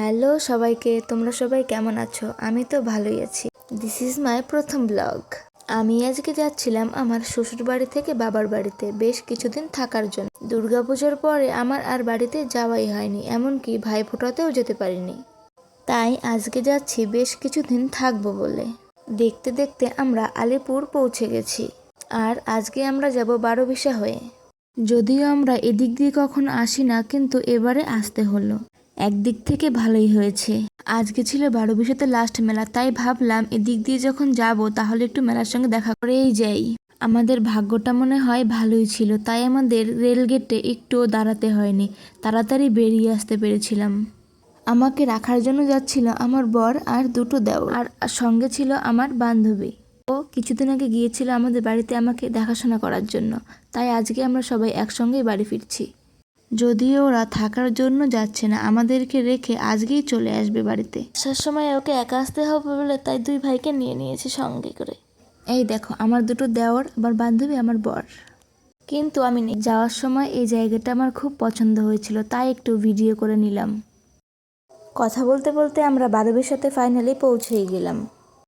Hello সবাইকে, তোমরা সবাই কেমন আছো? আমি তো ভালোই আছি। দিস ইজ মাই প্রথম ব্লগ। আমি আজকে যাচ্ছিলাম আমার শ্বশুর বাড়ি থেকে বাবার বাড়িতে বেশ কিছুদিন থাকার জন্য। দুর্গাপুজোর পরে আমার আর বাড়িতে যাওয়াই হয়নি, এমনকি ভাইফোঁটাতেও যেতে পারিনি। তাই আজকে যাচ্ছি বেশ কিছুদিন থাকবো বলে। দেখতে দেখতে আমরা আলিপুর পৌঁছে গেছি। আর আজকে আমরা যাব 12বিশা হয়ে। যদিও আমরা এদিক দিয়ে কখনো আসি না, কিন্তু এবারে আসতে হলো। একদিক থেকে ভালোই হয়েছে, আজকে ছিল 12বিশাতে লাস্ট মেলা, তাই ভাবলাম এদিক দিয়ে যখন যাব তাহলে একটু মেলার সঙ্গে দেখা করেই যাই। আমাদের ভাগ্যটা মনে হয় ভালোই ছিল, তাই আমাদের রেলগেটে একটুও দাঁড়াতে হয়নি, তাড়াতাড়ি বেরিয়ে আসতে পেরেছিলাম। আমাকে রাখার জন্য যাচ্ছিল আমার বর আর দুটো দেওর, আর সঙ্গে ছিল আমার বান্ধবী। ও কিছুদিন আগে গিয়েছিল আমাদের বাড়িতে আমাকে দেখাশোনা করার জন্য, তাই আজকে আমরা সবাই একসঙ্গেই বাড়ি ফিরছি। যদিও ওরা থাকার জন্য যাচ্ছে না, আমাদেরকে রেখে আজকেই চলে আসবে বাড়িতে। আসার সময় ওকে একা আসতে হবে বলে তাই দুই ভাইকে নিয়ে নিয়েছি সঙ্গে করে। এই দেখো আমার দুটো দেওর, আমার বান্ধবী, আমার বর। কিন্তু আমি যাওয়ার সময় এই জায়গাটা আমার খুব পছন্দ হয়েছিল, তাই একটু ভিডিও করে নিলাম। কথা বলতে বলতে আমরা 12বিশাতে ফাইনালি পৌঁছেই গেলাম।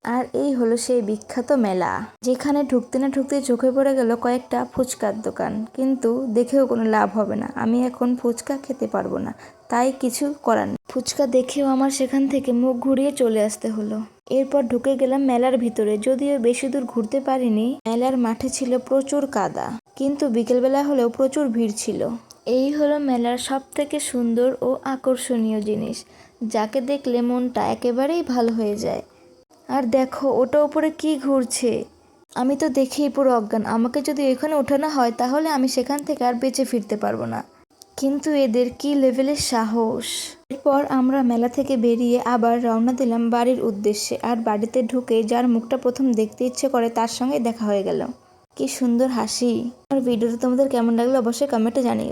আর এই হলো সেই বিখ্যাত মেলা, যেখানে ঢুকতে না ঢুকতে চোখে পড়ে গেল কয়েকটা ফুচকার দোকান। কিন্তু দেখেও কোনো লাভ হবে না, আমি এখন ফুচকা খেতে পারবো না, তাই কিছু করার নেই। ফুচকা দেখেও আমার সেখান থেকে মুখ ঘুরিয়ে চলে আসতে হলো। এরপর ঢুকে গেলাম মেলার ভিতরে। যদিও বেশি দূর ঘুরতে পারিনি, মেলার মাঠে ছিল প্রচুর কাদা, কিন্তু বিকেলবেলা হলেও প্রচুর ভিড় ছিল। এই হলো মেলার সব থেকে সুন্দর ও আকর্ষণীয় জিনিস, যাকে দেখলে মনটা একেবারেই ভালো হয়ে যায়। আর দেখো ওটা উপরে কি ঘুরছে, আমি তো দেখেই পুরো অজ্ঞান। আমাকে যদি এখানে ওঠানো হয় তাহলে আমি সেখান থেকে আর বেঁচে ফিরতে পারবো না। কিন্তু এদের কি লেভেলের সাহস। এরপর আমরা মেলা থেকে বেরিয়ে আবার রওনা দিলাম বাড়ির উদ্দেশ্যে। আর বাড়িতে ঢুকে যার মুখটা প্রথম দেখতে ইচ্ছে করে তার সঙ্গে দেখা হয়ে গেল। কি সুন্দর হাসি। আর ভিডিওটা তোমাদের কেমন লাগলো অবশ্যই কমেন্টে জানিও।